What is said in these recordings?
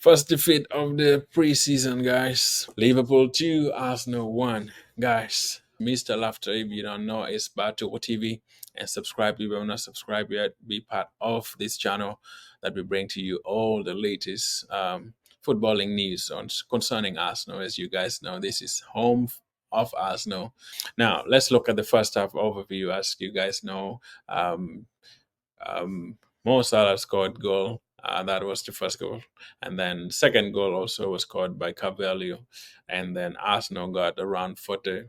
First defeat of the preseason, guys. Liverpool 2, Arsenal 1. Guys, Mr. Laughter, if you don't know, it's Battle TV. And subscribe if you're not subscribed yet. Be part of this channel that we bring to you all the latest footballing news on concerning Arsenal. As you guys know, this is home of Arsenal. Now, let's look at the first half overview. As you guys know, um, Mo Salah scored goal. That was the first goal, and then second goal also was scored by Carvalho, and then Arsenal got around 40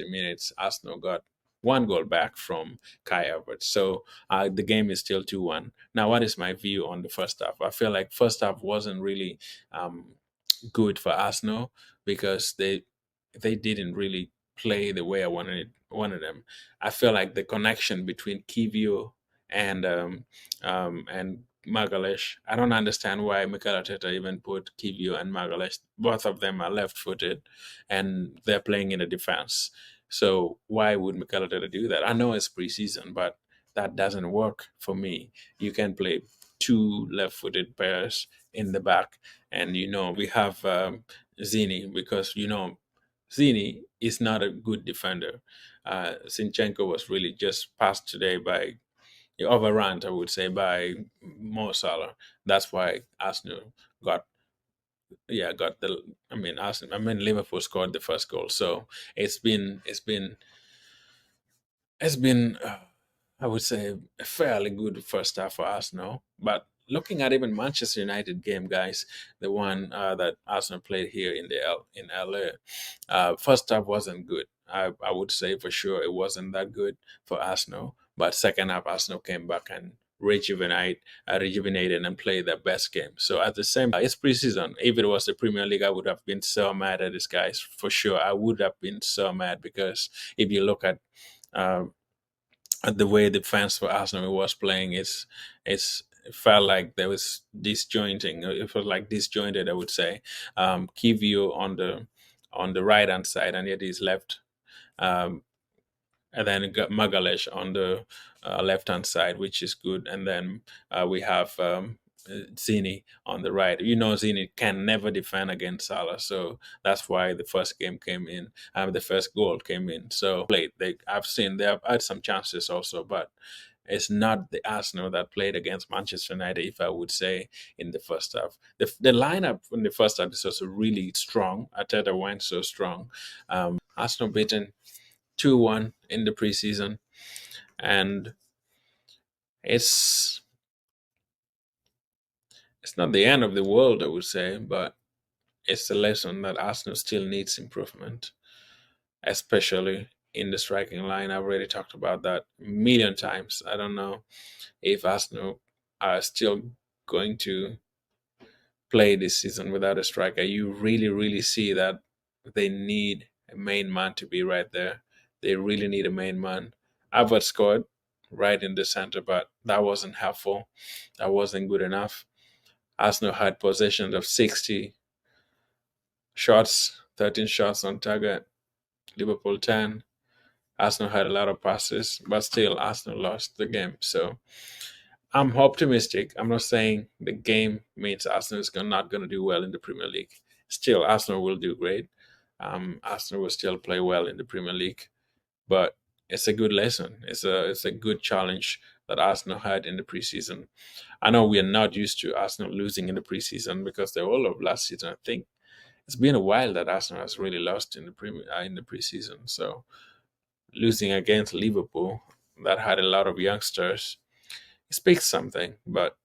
minutes. Arsenal got one goal back from Kai Havertz. So the game is still 2-1. Now, what is my view on the first half? I feel like first half wasn't really um, good for Arsenal because they didn't really play the way I wanted them. I feel like the connection between Kivio and Magalesh. I don't understand why Mikel Arteta even put Kivio and Magalesh. Both of them are left-footed, and they're playing in the defense. So why would Mikel Arteta do that? I know it's preseason, but that doesn't work for me. You can play two left-footed pairs in the back, and we have Zini, because Zini is not a good defender. Zinchenko was really just passed today by overrun, I would say, by Mo Salah. That's why Arsenal got got the. Liverpool scored the first goal. So it's been I would say a fairly good first half for Arsenal. But looking at even Manchester United game, guys, the one that Arsenal played here in LA, first half wasn't good. I would say for sure it wasn't that good for Arsenal. But second half, Arsenal came back and rejuvenated and played their best game. So at the same time, it's preseason. If it was the Premier League, I would have been so mad at these guys for sure. I would have been so mad because if you look uh, at the way the fans for Arsenal was playing, it felt like there was disjointing. It was like disjointed, I would say. Kivio on the right hand side, and yet he's left. Um, and then you got Magalesh on the left hand side, which is good. And then we have Zini on the right. Zini can never defend against Salah, so that's why the first game came in. The first goal came in. So played. I've seen they have had some chances also, but it's not the Arsenal that played against Manchester United, if I would say, in the first half. The lineup in the first half is also really strong. Arteta went so strong. Arsenal beaten 2-1 in the preseason, and it's it's not the end of the world, I would say, but it's a lesson that Arsenal still needs improvement, especially in the striking line. I've already talked about that a million times. I don't know if Arsenal are still going to play this season without a striker. You really, really see that they need a main man to be right there. They really need a main man. Havertz scored right in the center, but that wasn't helpful. That wasn't good enough. Arsenal had possession of 60 shots, 13 shots on target. Liverpool 10. Arsenal had a lot of passes, but still Arsenal lost the game. So I'm optimistic. I'm not saying the game means Arsenal is not going to do well in the Premier League. Still, Arsenal will do great. Arsenal will still play well in the Premier League, but it's a good lesson. It's a good challenge that Arsenal had in the preseason. I know we are not used to Arsenal losing in the preseason because the whole of last season, I think it's been a while that Arsenal has really lost in the preseason. So losing against Liverpool, that had a lot of youngsters, it speaks something. But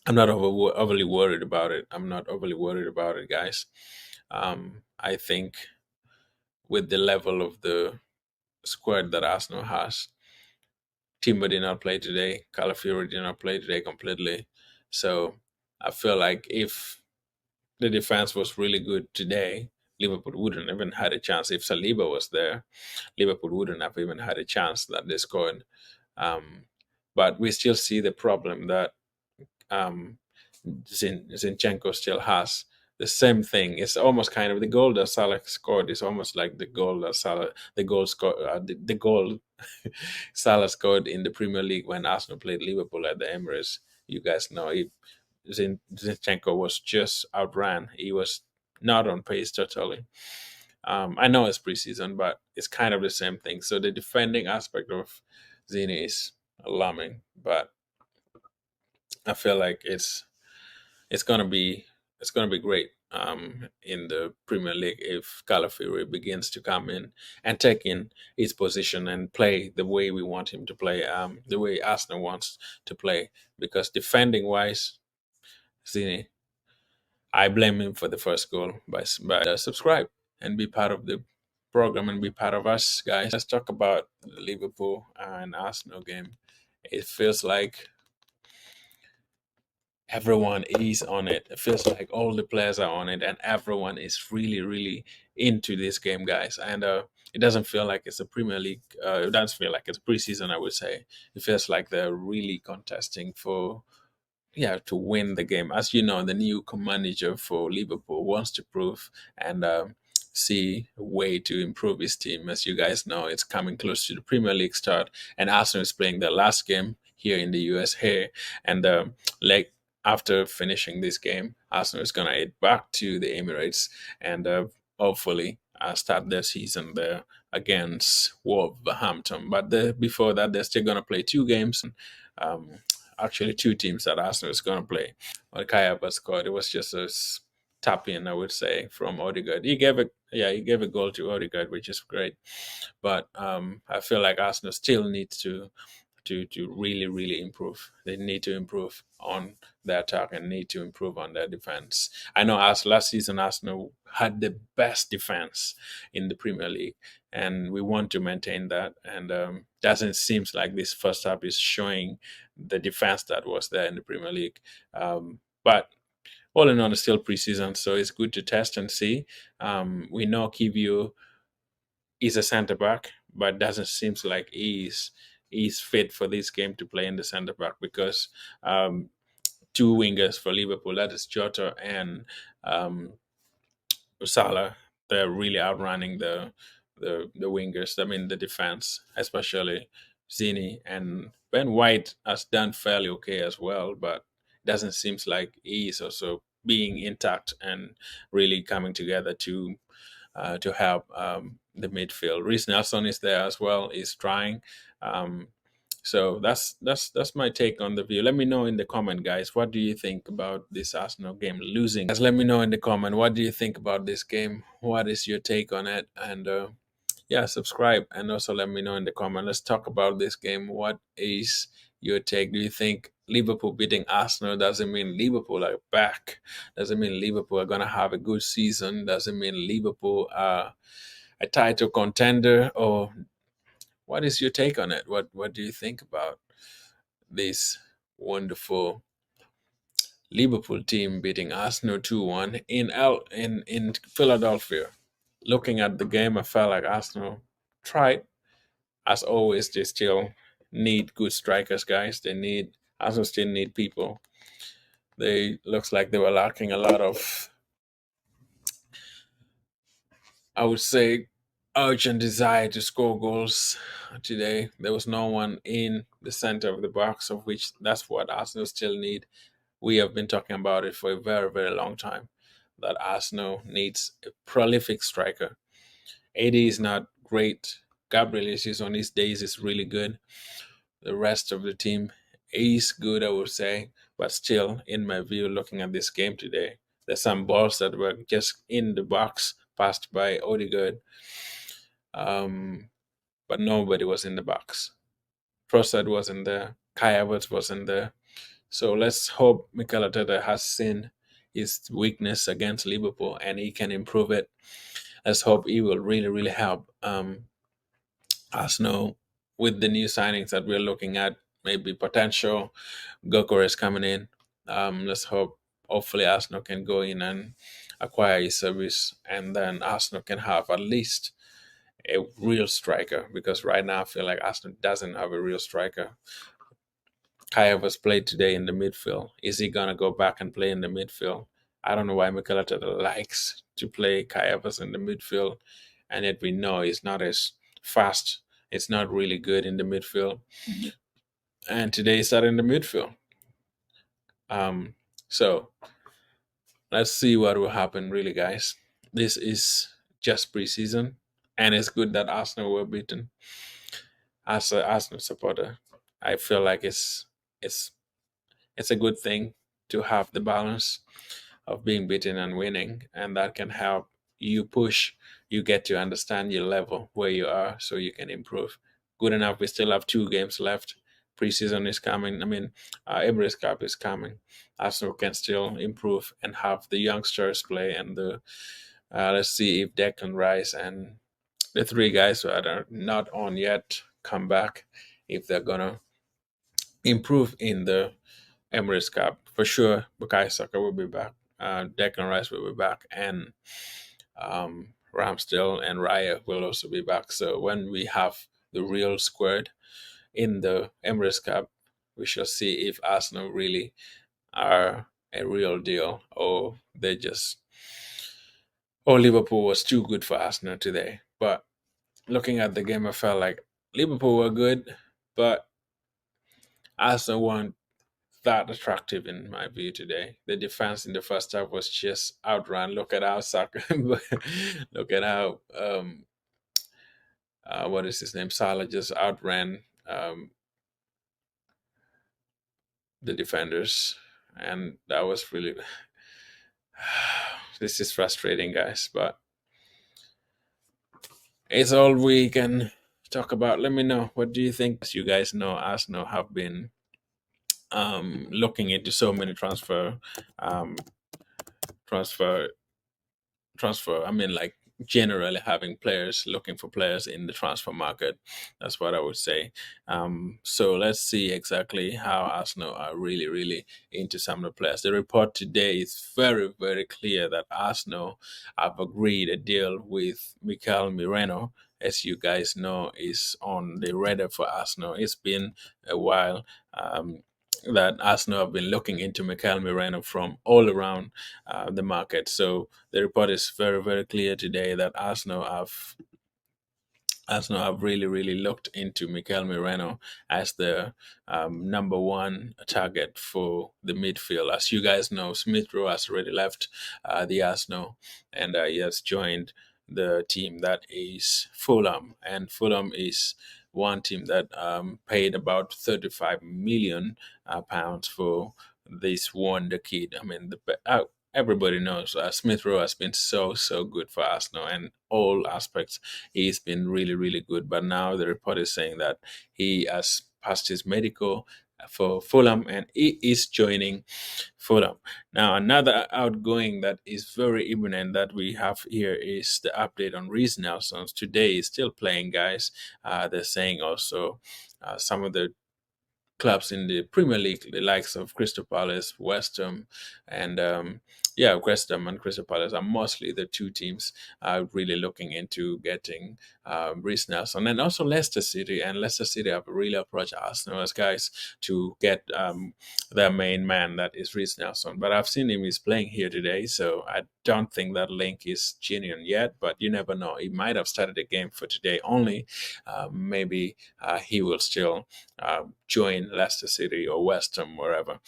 I'm not overly worried about it. I'm not overly worried about it, guys. I think with the level of the squad that Arsenal has, Timber did not play today. Calafiori did not play today completely. So I feel like if the defense was really good today, Liverpool wouldn't even had a chance. If Saliba was there, Liverpool wouldn't have even had a chance that they scored. Um, but we still see the problem that um, Zinchenko still has. The same thing. It's almost kind of the goal that Salah scored is almost like the goal Salah scored in the Premier League when Arsenal played Liverpool at the Emirates. You guys know it. Zinchenko was just outran. He was not on pace totally. I know it's preseason, but it's kind of the same thing. So the defending aspect of Zini is alarming, but I feel like it's gonna be it's gonna be great in the Premier League if Calafiori begins to come in and take in his position and play the way we want him to play, the way Arsenal wants to play. Because defending wise, Zini, I blame him for the first goal by subscribe and be part of the program and be part of us, guys. Let's talk about the Liverpool and Arsenal game. It feels like everyone is on it. It feels like all the players are on it, and everyone is really, really into this game, guys. And it doesn't feel like it's a Premier League. It doesn't feel like it's preseason. I would say it feels like they're really contesting for to win the game. As you know, the new manager for Liverpool wants to prove and see a way to improve his team. As you guys know, it's coming close to the Premier League start, and Arsenal is playing their last game here in the US here, and like after finishing this game, Arsenal is gonna head back to the Emirates and hopefully start their season there against Wolverhampton. But before that, they're still gonna play two games. Um, Actually, two teams that Arsenal is going to play. What Kaya scored, it was just a tap in, I would say, from Odegaard. He gave a goal to Odegaard, which is great. But I feel like Arsenal still needs to really really improve. They need to improve on their attack and need to improve on their defense. I know as last season Arsenal had the best defense in the Premier League, and we want to maintain that. And doesn't seems like this first half is showing the defense that was there in the Premier League. But all in all, it's still preseason, so it's good to test and see. We know Kivio is a centre back, but doesn't seems like he's fit for this game to play in the centre back because two wingers for Liverpool, that is Jota and Salah, they're really outrunning the wingers. I mean the defense, especially Zini and Ben White has done fairly okay as well, but doesn't seems like he's also being intact and really coming together to help the midfield. Reece Nelson is there as well. He's trying. Um, so that's my take on the view. Let me know in the comment, guys. What do you think about this Arsenal game losing? Guys, let me know in the comment. What do you think about this game? What is your take on it? And subscribe and also let me know in the comment. Let's talk about this game. What is your take? Do you think Liverpool beating Arsenal doesn't mean Liverpool are back? Doesn't mean Liverpool are gonna have a good season? Doesn't mean Liverpool are a title contender? Or what is your take on it? What do you think about this wonderful Liverpool team beating Arsenal 2-1 in Philadelphia? Looking at the game, I felt like Arsenal tried. As always, they still need good strikers, guys. Arsenal still need people. They looks like they were lacking a lot of, I would say, urgent desire to score goals today. There was no one in the center of the box, of which that's what Arsenal still need. We have been talking about it for a very, very long time. That Arsenal needs a prolific striker. AD is not great. Gabriel is on his days is really good. The rest of the team is good, I would say, but still, in my view, looking at this game today, there's some balls that were just in the box, passed by Odegaard, um, but nobody was in the box. Trossard wasn't there. Kai Havertz wasn't there. So let's hope Mikel Arteta has seen his weakness against Liverpool and he can improve it. Let's hope he will really, really help Arsenal with the new signings that we're looking at. Maybe potential Gokores coming in. Let's hope. Hopefully, Arsenal can go in and acquire his service, and then Arsenal can have at least a real striker. Because right now, I feel like Arsenal doesn't have a real striker. Kai Havertz played today in the midfield. Is he gonna go back and play in the midfield? I don't know why Mikel Arteta likes to play Kai Havertz in the midfield, and yet we know he's not as fast. It's not really good in the midfield. And today he started in the midfield. So let's see what will happen, really, guys. This is just preseason, and it's good that Arsenal were beaten. As an Arsenal supporter, I feel like it's it's a good thing to have the balance of being beaten and winning, and that can help you push. You get to understand your level where you are, so you can improve. Good enough. We still have 2 games left. Preseason is coming. I mean, Emirates Cup is coming. Arsenal can still improve and have the youngsters play, and the let's see if Declan Rice and the 3 guys that are not on yet come back, if they're gonna improve in the Emirates Cup. For sure, Bukayo Saka will be back. Declan Rice will be back, and Ramsdale and Raya will also be back. So when we have the real squad in the Emirates Cup, we shall see if Arsenal really are a real deal, or they just, or Liverpool was too good for Arsenal today. But looking at the game, I felt like Liverpool were good, but Arsenal weren't that attractive in my view today. The defense in the first half was just outrun. Look at how Saka, look at how what is his name? Salah just outran the defenders, and that was really. This is frustrating, guys, but it's all we can talk about. Let me know, what do you think? As you guys know, Arsenal have been looking into so many um, transfer I mean, like, generally having players, looking for players in the transfer market. That's what I would say. So let's see exactly how Arsenal are really, really into some of the players. The report today is very, very clear that Arsenal have agreed a deal with Mikel Merino. As you guys know, is on the radar for Arsenal. It's been a while. That Arsenal have been looking into Mikel Merino from all around the market. So the report is very, very clear today that Arsenal have really, really looked into Mikel Merino as the number one target for the midfield. As you guys know, Smith Rowe has already left the Arsenal, and he has joined the team that is Fulham. And Fulham is one team that paid about 35 million pounds for this wonder kid. I mean, everybody knows Smith Rowe has been so, so good for Arsenal in all aspects. He's been really, really good. But now the report is saying that he has passed his medical for Fulham, and he is joining Fulham. Now, another outgoing that is very imminent that we have here is the update on Reece Nelson. Today is still playing, guys. They're saying also some of the clubs in the Premier League, the likes of Crystal Palace, West Ham, and West Ham and Crystal Palace are mostly the 2 teams really looking into getting Reece Nelson, and also Leicester City. And Leicester City have really approached Arsenal as guys to get their main man, that is Reece Nelson. But I've seen him is playing here today, so I don't think that link is genuine yet. But you never know; he might have started the game for today only. Maybe he will still join Leicester City or West Ham, wherever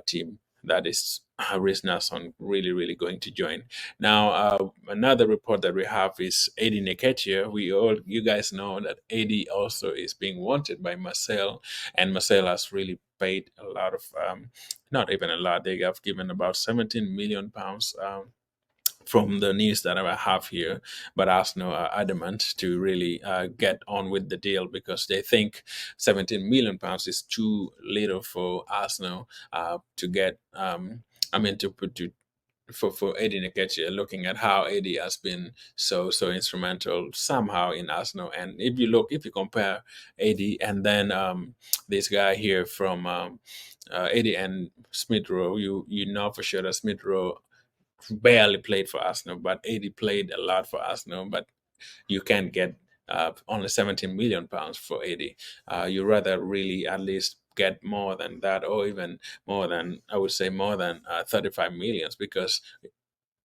team that is Reece Nelson really, really going to join. Now, another report that we have is Eddie Nketiah. You guys know that Eddie also is being wanted by Marcel, and Marcel has really paid a lot of, not even a lot. They have given about 17 million pounds. From the news that I have here, but Arsenal are adamant to really get on with the deal because they think 17 million pounds is too little for Arsenal to get. I mean, to put to for Eddie Nketiah, looking at how Eddie has been so instrumental somehow in Arsenal. And if you compare Eddie and then this guy here from Eddie and Smith Rowe, you know for sure that Smith Rowe barely played for Arsenal, but 80 played a lot for Arsenal. But you can't get only 17 million pounds for 80. You rather really at least get more than that, or even more than, I would say, more than 35 millions, because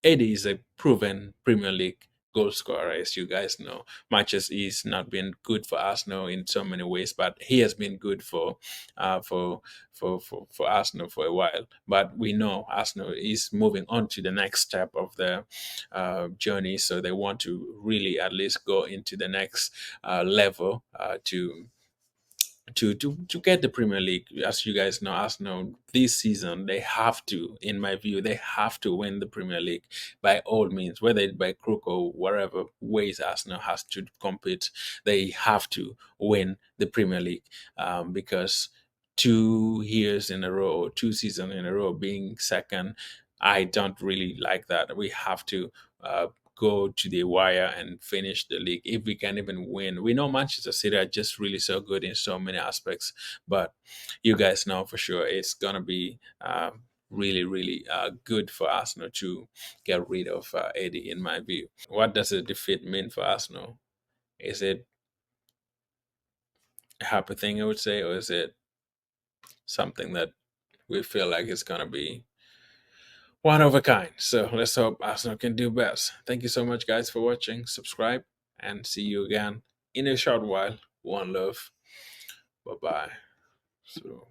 80 is a proven Premier League goal scorer, as you guys know. Matches he's not been good for Arsenal in so many ways, but he has been good uh, for for Arsenal for a while. But we know Arsenal is moving on to the next step of the journey, so they want to really at least go into the next level to get the Premier League. As you guys know, Arsenal this season they have to, in my view, they have to win the Premier League by all means, whether it by crook or whatever ways Arsenal has to compete. They have to win the Premier League because 2 years in a row, 2 seasons in a row being second, I don't really like that. We have to. Go to the wire and finish the league if we can even win. We know Manchester City are just really so good in so many aspects, but you guys know for sure it's gonna be really, really good for Arsenal to get rid of Eddie. In my view, what does a defeat mean for Arsenal? Is it a happy thing, I would say, or is it something that we feel like it's gonna be one of a kind? So let's hope Arsenal can do best. Thank you so much, guys, for watching. Subscribe and see you again in a short while. One love. Bye bye. So.